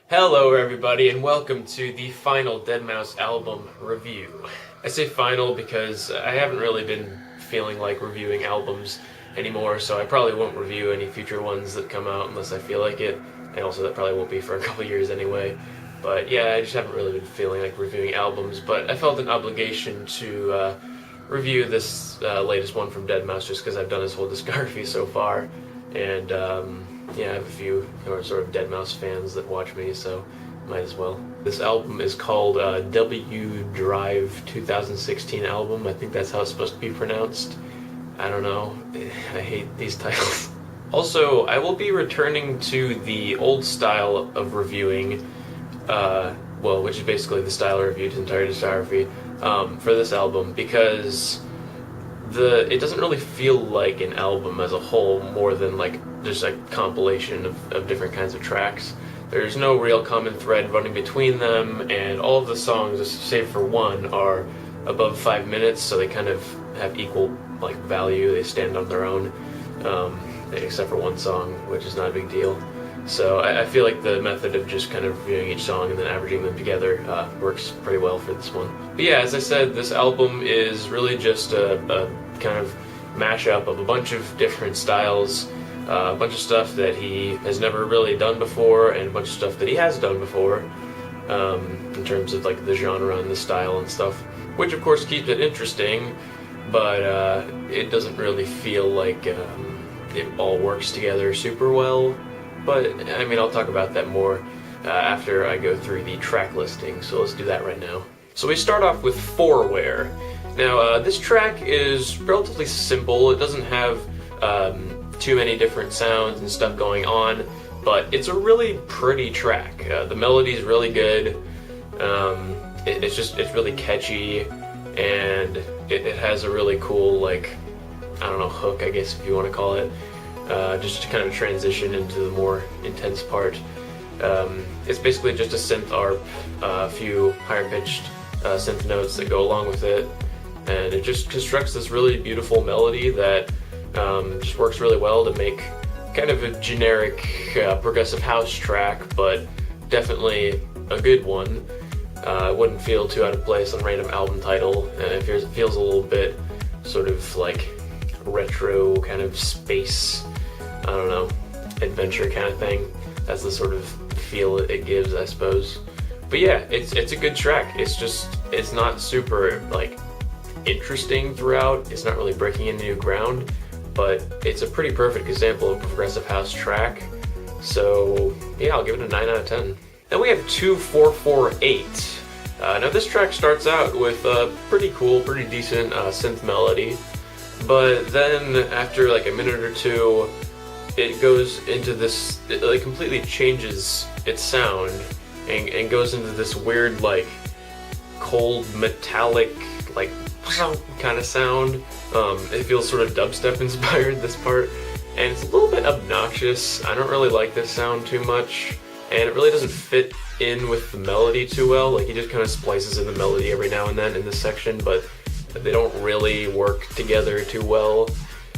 Hello everybody and welcome to the final deadmau5 album review. I say final because I haven't really been feeling like reviewing albums anymore, so I probably won't review any future ones that come out unless I feel like it, and also that probably won't be for a couple years anyway. But yeah, I just haven't really been feeling like reviewing albums, but I felt an obligation to review this latest one from deadmau5 just because I've done his whole discography so far, and yeah, I have a few who are sort of deadmau5 fans that watch me, so might as well. This album is called W 2016 album. I think that's how it's supposed to be pronounced. I don't know. I hate these titles. Also, I will be returning to the old style of reviewing, well, which is basically the style I reviewed his entire discography, for this album, because it doesn't really feel like an album as a whole, more than like just a compilation of different kinds of tracks. There's no real common thread running between them, and all of the songs, save for one, are above 5 minutes, so they kind of have equal like value. They stand on their own, except for one song, which is not a big deal. So I feel like the method of just kind of reviewing each song and then averaging them together works pretty well for this one. But yeah, as I said, this album is really just a kind of mashup of a bunch of different styles, a bunch of stuff that he has never really done before, and a bunch of stuff that he has done before, in terms of like the genre and the style and stuff, which of course keeps it interesting, but it doesn't really feel like it all works together super well. But, I mean, I'll talk about that more after I go through the track listing, so let's do that right now. So we start off with Forware. Now, this track is relatively simple. It doesn't have too many different sounds and stuff going on, but it's a really pretty track. The melody's really good. It's really catchy, and it has a really cool, like, I don't know, hook, I guess if you want to call it. Just to kind of transition into the more intense part. It's basically just a synth arp, a few higher pitched synth notes that go along with it, and it just constructs this really beautiful melody that just works really well to make kind of a generic progressive house track, but definitely a good one. It wouldn't feel too out of place on a random album title, and it feels a little bit sort of like retro kind of space, I don't know, adventure kind of thing. That's the sort of feel it gives, I suppose. But yeah, it's a good track. It's not super like interesting throughout. It's not really breaking any new ground, but it's a pretty perfect example of a progressive house track. So yeah, I'll give it a 9 out of 10. Then we have 2448. Now this track starts out with a pretty cool, pretty decent synth melody. But then after like a minute or two, it goes into this, it like completely changes its sound and goes into this weird like cold metallic like kind of sound. It feels sort of dubstep inspired, this part, and it's a little bit obnoxious. I don't really like this sound too much, and it really doesn't fit in with the melody too well. Like he just kind of splices in the melody every now and then in this section, but they don't really work together too well.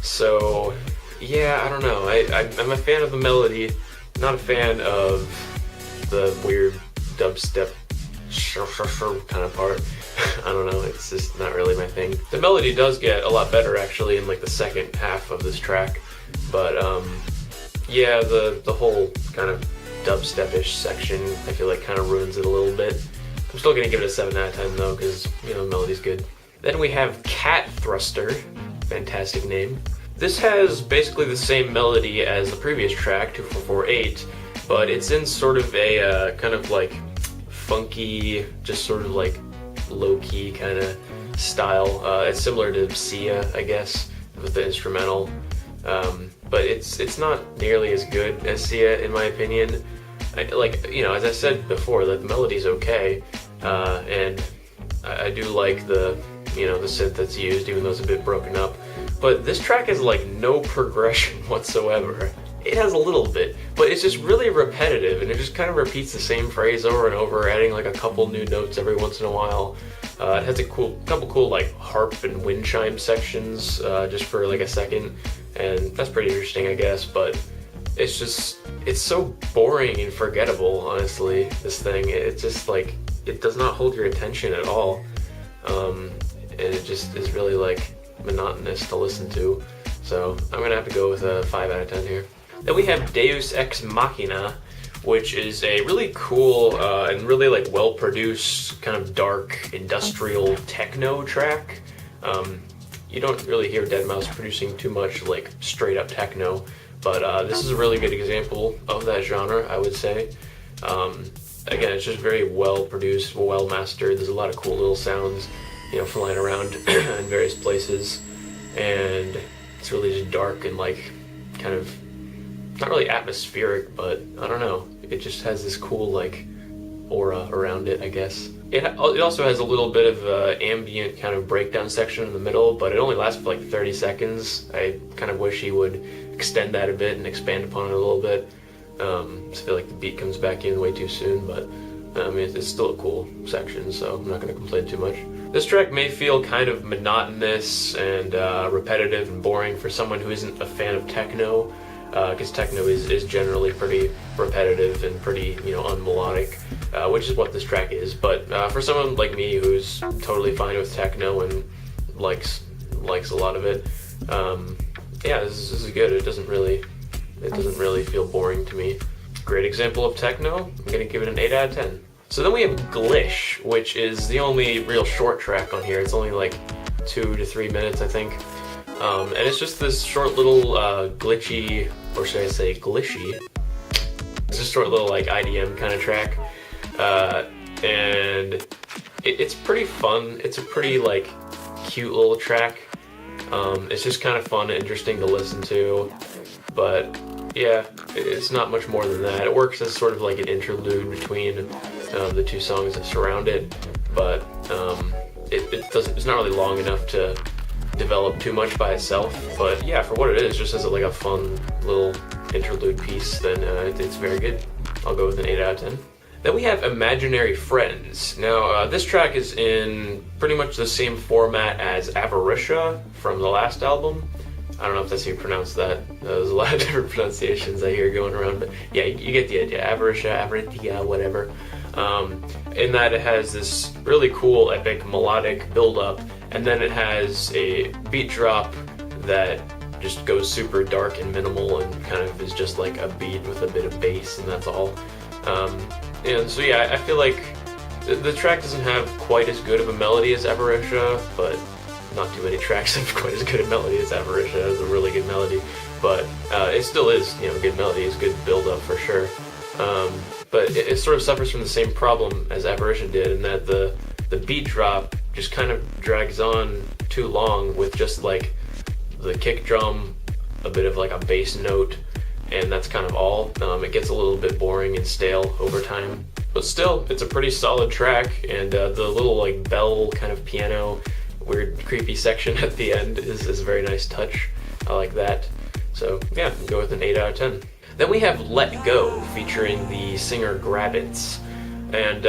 So yeah, I don't know. I'm a fan of the melody, not a fan of the weird dubstep kind of part. I don't know, it's just not really my thing. The melody does get a lot better actually in like the second half of this track, but yeah, the whole kind of dubstep-ish section I feel like kind of ruins it a little bit. I'm still gonna give it a 7 out of 10 though, because you know, the melody's good. Then we have Cat Thruster, fantastic name. This has basically the same melody as the previous track, 2448, but it's in sort of a kind of like funky, just sort of like low-key kind of style. It's similar to Sia, I guess, with the instrumental, but it's not nearly as good as Sia in my opinion. Like, you know, as I said before, the melody's okay, and I do like the, you know, the synth that's used, even though it's a bit broken up. But this track has like no progression whatsoever. It has a little bit, but it's just really repetitive, and it just kind of repeats the same phrase over and over, adding like a couple new notes every once in a while. It has a couple cool like harp and wind chime sections just for like a second, and that's pretty interesting, I guess. But it's just, it's so boring and forgettable, honestly, this thing. It's just like, it does not hold your attention at all. And it just is really like monotonous to listen to. So I'm gonna have to go with a 5 out of 10 here. Then we have Deus Ex Machina, which is a really cool and really like well-produced kind of dark industrial techno track. You don't really hear deadmau5 producing too much like straight up techno, but this is a really good example of that genre, I would say. Again, it's just very well produced, well mastered. There's a lot of cool little sounds, you know, flying around in various places, and it's really just dark and like kind of not really atmospheric, but I don't know. It just has this cool like aura around it, I guess. It also has a little bit of ambient kind of breakdown section in the middle, but it only lasts for like 30 seconds. I kind of wish he would extend that a bit and expand upon it a little bit. I feel like the beat comes back in way too soon, but I mean, it's still a cool section, so I'm not going to complain too much. This track may feel kind of monotonous and repetitive and boring for someone who isn't a fan of techno, because techno is generally pretty repetitive and pretty, you know, unmelodic, which is what this track is. But for someone like me who's totally fine with techno and likes a lot of it, yeah, this is good. It doesn't really feel boring to me. Great example of techno. I'm gonna give it an 8 out of 10. So then we have Glish, which is the only real short track on here. It's only like 2 to 3 minutes, I think. And it's just this short little glitchy, or should I say glishy? It's just a short little like IDM kind of track. And it's pretty fun. It's a pretty like cute little track. It's just kind of fun and interesting to listen to. But yeah, it's not much more than that. It works as sort of like an interlude between the two songs that surround it, but it's not really long enough to develop too much by itself. But yeah, for what it is, just as like a fun little interlude piece, then it's very good. I'll go with an 8 out of 10. Then we have Imaginary Friends. Now, this track is in pretty much the same format as Avaricia from the last album. I don't know if that's how you pronounce that. There's a lot of different pronunciations I hear going around, but yeah, you get the idea. Avaricia, whatever. In that it has this really cool, epic, melodic build-up, and then it has a beat drop that just goes super dark and minimal and kind of is just like a beat with a bit of bass, and that's all. And so yeah, I feel like the track doesn't have quite as good of a melody as Avaricia, but not too many tracks have quite as good a melody as Avaricia. It's a really good melody, but it still is, you know, good melody. It's good build-up for sure. But it sort of suffers from the same problem as Avaricia did, in that the beat drop just kind of drags on too long with just like the kick drum, a bit of like a bass note, and that's kind of all. It gets a little bit boring and stale over time, but still, it's a pretty solid track, and the little like bell kind of piano, weird creepy section at the end is a very nice touch. I like that. So yeah, go with an 8 out of 10. Then we have Let Go, featuring the singer Grabbits. And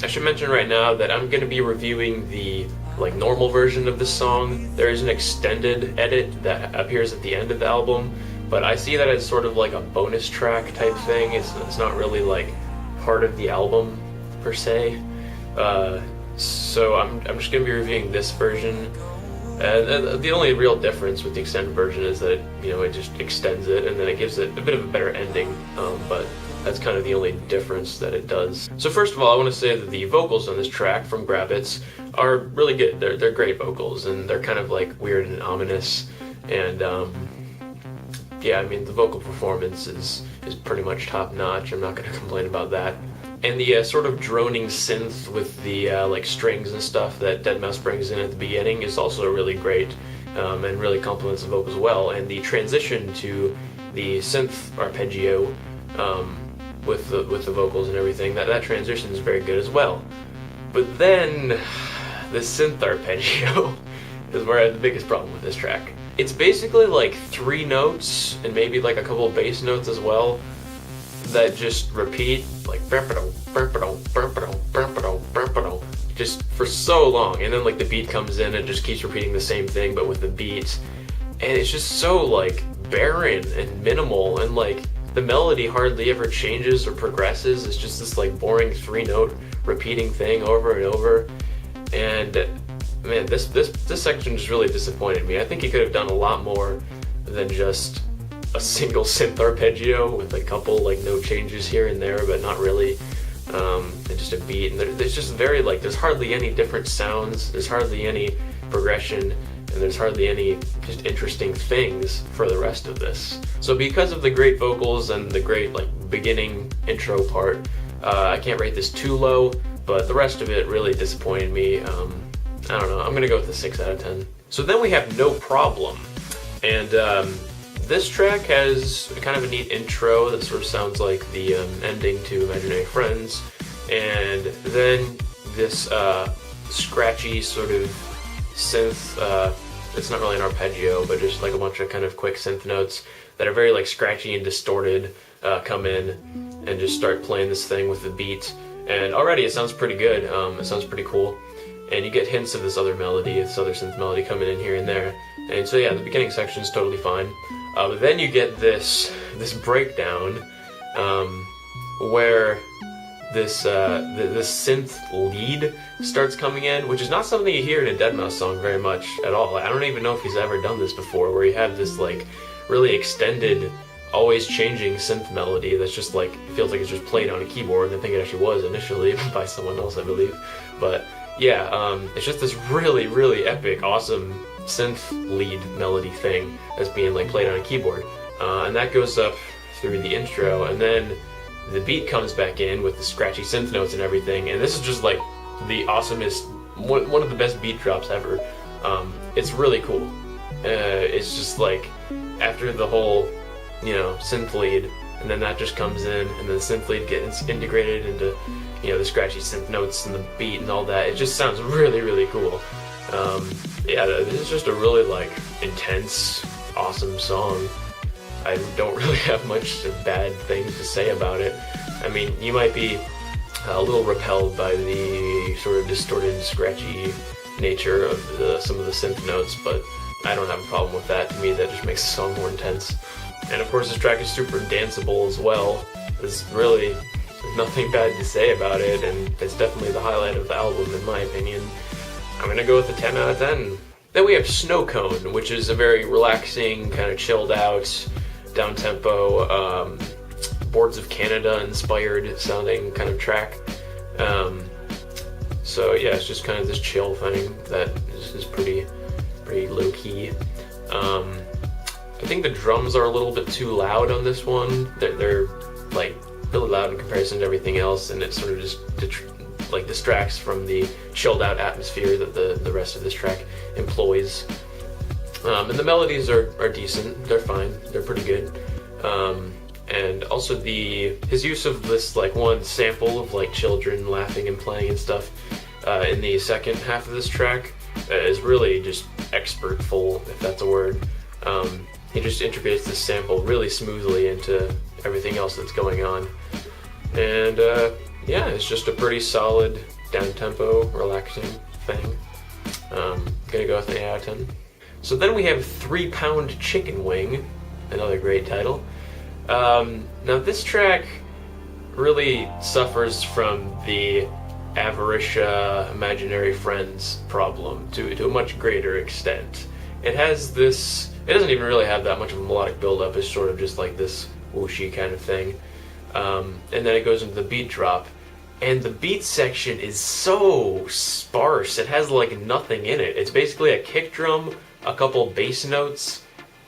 I should mention right now that I'm going to be reviewing the like normal version of this song. There is an extended edit that appears at the end of the album, but I see that as sort of like a bonus track type thing. It's not really like part of the album per se. So I'm just going to be reviewing this version. The only real difference with the extended version is that it just extends it, and then it gives it a bit of a better ending, but that's kind of the only difference that it does. So first of all, I want to say that the vocals on this track from Grabbits are really good. They're great vocals, and they're kind of like weird and ominous, and yeah, I mean, the vocal performance is pretty much top notch. I'm not going to complain about that. And the sort of droning synth with the like strings and stuff that deadmau5 brings in at the beginning is also really great, and really complements the vocals well. And the transition to the synth arpeggio with the vocals and everything, that transition is very good as well. But then the synth arpeggio is where I have the biggest problem with this track. It's basically like 3 notes and maybe like a couple of bass notes as well that just repeat like just for so long, and then like the beat comes in and just keeps repeating the same thing but with the beat, and it's just so like barren and minimal, and like The melody hardly ever changes or progresses. It's just this like boring 3-note repeating thing over and over. And man, this section just really disappointed me. I think he could have done a lot more than just a single synth arpeggio with a couple like note changes here and there, but not really. And just a beat, and there's just there's hardly any different sounds, there's hardly any progression, and there's hardly any just interesting things for the rest of this. So because of the great vocals and the great like beginning intro part, I can't rate this too low, but the rest of it really disappointed me. I don't know, I'm gonna go with a 6 out of 10. So then we have No Problem, and this track has kind of a neat intro that sort of sounds like the ending to Imaginary Friends, and then this scratchy sort of synth, it's not really an arpeggio, but just like a bunch of kind of quick synth notes that are very like scratchy and distorted come in and just start playing this thing with the beat, and already it sounds pretty good. It sounds pretty cool, and you get hints of this other melody, this other synth melody coming in here and there, and so yeah, the beginning section is totally fine. But then you get this breakdown where this synth lead starts coming in, which is not something you hear in a deadmau5 song very much at all. I don't even know if he's ever done this before, where you have this like really extended, always changing synth melody that's just like feels like it's just played on a keyboard. And I think it actually was initially by someone else, I believe. But yeah, it's just this really, really epic, awesome synth lead melody thing that's being like played on a keyboard, and that goes up through the intro, and then the beat comes back in with the scratchy synth notes and everything, and this is just like the awesomest, one of the best beat drops ever. It's really cool. It's just like after the whole, you know, synth lead, and then that just comes in, and then the synth lead gets integrated into, you know, the scratchy synth notes and the beat and all that. It just sounds really, really cool. Yeah, this is just a really like intense, awesome song. I don't really have much bad things to say about it. I mean, you might be a little repelled by the sort of distorted, scratchy nature of some of the synth notes, but I don't have a problem with that. To me, that just makes the song more intense. And of course, this track is super danceable as well. There's really nothing bad to say about it, and it's definitely the highlight of the album in my opinion. I'm gonna go with a 10 out of 10. Then we have Snow Cone, which is a very relaxing, kind of chilled out, down-tempo, Boards of Canada inspired sounding kind of track. So yeah, it's just kind of this chill thing that is pretty low-key. I think the drums are a little bit too loud on this one. They're like really loud in comparison to everything else, and it sort of just like distracts from the chilled out atmosphere that the rest of this track employs. And the melodies are decent, they're fine, they're pretty good. And also his use of this like one sample of like children laughing and playing and stuff in the second half of this track is really just expertful, if that's a word. He just integrates this sample really smoothly into everything else that's going on. And yeah, it's just a pretty solid, down-tempo, relaxing thing. Gonna go with an 8 out of 10. So then we have 3 Pound Chicken Wing, another great title. Now this track really suffers from the Avaricia Imaginary Friends problem to a much greater extent. It doesn't even really have that much of a melodic build-up, it's sort of just like this whooshy kind of thing. And then it goes into the beat drop, and the beat section is so sparse. It has like nothing in it. It's basically a kick drum, a couple bass notes,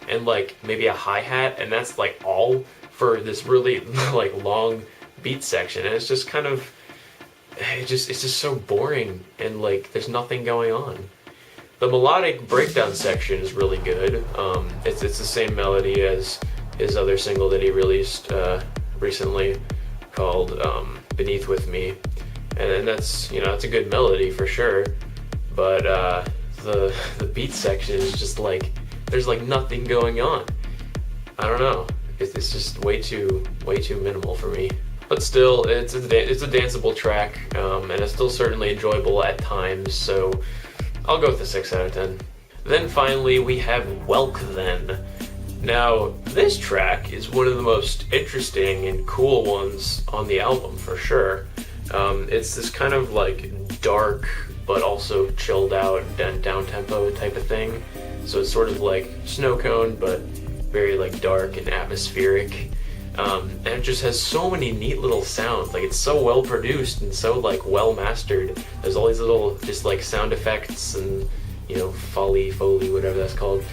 and like maybe a hi-hat, and that's like all for this really like long beat section. And it's just kind of, it's just so boring, and like there's nothing going on. The melodic breakdown section is really good. It's the same melody as his other single that he released recently called Beneath With Me, and that's, you know, it's a good melody for sure, but the beat section is just like there's like nothing going on. I don't know, it's just way too minimal for me. But still, it's a danceable track, and it's still certainly enjoyable at times, so I'll go with a 6 out of 10. Then finally we have Welk Then. Now, this track is one of the most interesting and cool ones on the album, for sure. It's this kind of like dark, but also chilled out and down-tempo type of thing. So it's sort of like Snow Cone, but very like dark and atmospheric. And it just has so many neat little sounds. Like, it's so well produced and so like well mastered. There's all these little just like sound effects and, you know, foley, whatever that's called,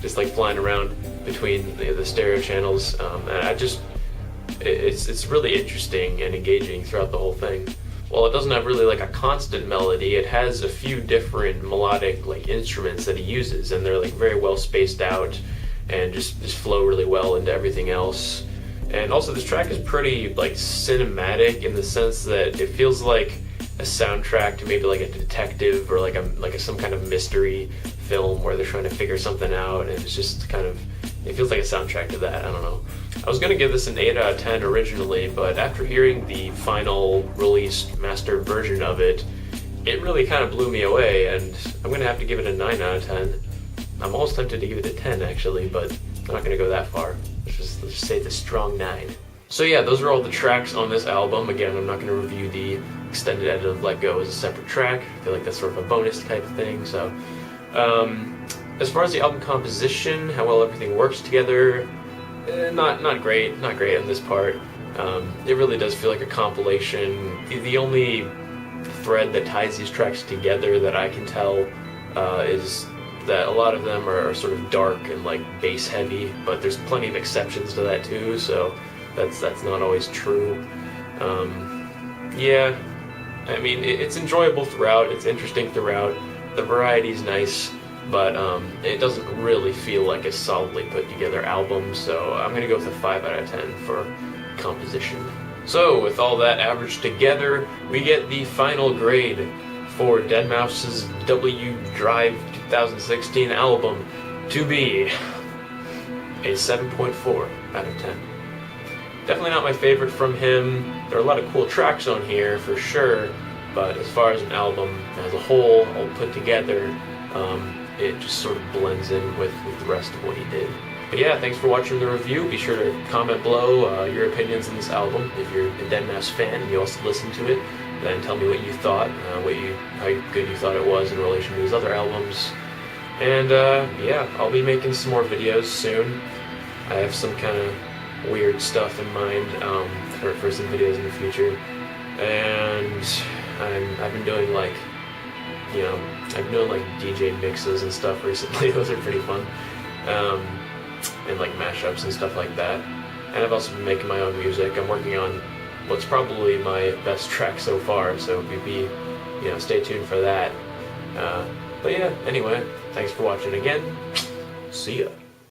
just like flying around between the stereo channels. And it's really interesting and engaging throughout the whole thing. While it doesn't have really like a constant melody, it has a few different melodic like instruments that he uses, and they're like very well spaced out and just flow really well into everything else. And also, this track is pretty like cinematic in the sense that it feels like a soundtrack to maybe like a detective or like some kind of mystery film where they're trying to figure something out, and it's just kind of, it feels like a soundtrack to that. I don't know. I was gonna give this an 8 out of 10 originally, but after hearing the final released mastered version of it, it really kind of blew me away, and I'm gonna have to give it a 9 out of 10. I'm almost tempted to give it a 10 actually, but I'm not gonna go that far. Let's just say it's a strong 9. So yeah, those are all the tracks on this album. Again, I'm not gonna review the extended edit of Let Go as a separate track. I feel like that's sort of a bonus type of thing. So, as far as the album composition, how well everything works together, not great on this part. It really does feel like a compilation. The only thread that ties these tracks together that I can tell is that a lot of them are sort of dark and like bass heavy, but there's plenty of exceptions to that too, so that's not always true. Yeah, I mean, it's enjoyable throughout, it's interesting throughout, the variety's nice, but it doesn't really feel like a solidly put together album, so I'm gonna go with a 5 out of 10 for composition. So with all that averaged together, we get the final grade for deadmau5's W Drive 2016 album to be a 7.4 out of 10. Definitely not my favorite from him. There are a lot of cool tracks on here for sure, but as far as an album as a whole, all put together, it just sort of blends in with the rest of what he did. But yeah, thanks for watching the review. Be sure to comment below your opinions on this album. If you're a deadmau5 fan and you also listen to it, then tell me what you thought, how good you thought it was in relation to his other albums. And yeah, I'll be making some more videos soon. I have some kind of weird stuff in mind for some videos in the future. And I've been doing like, you know, I've been doing like DJ mixes and stuff recently. Those are pretty fun. And like mashups and stuff like that. And I've also been making my own music. I'm working on what's probably my best track so far, so you know, stay tuned for that. But yeah, anyway, thanks for watching again. See ya.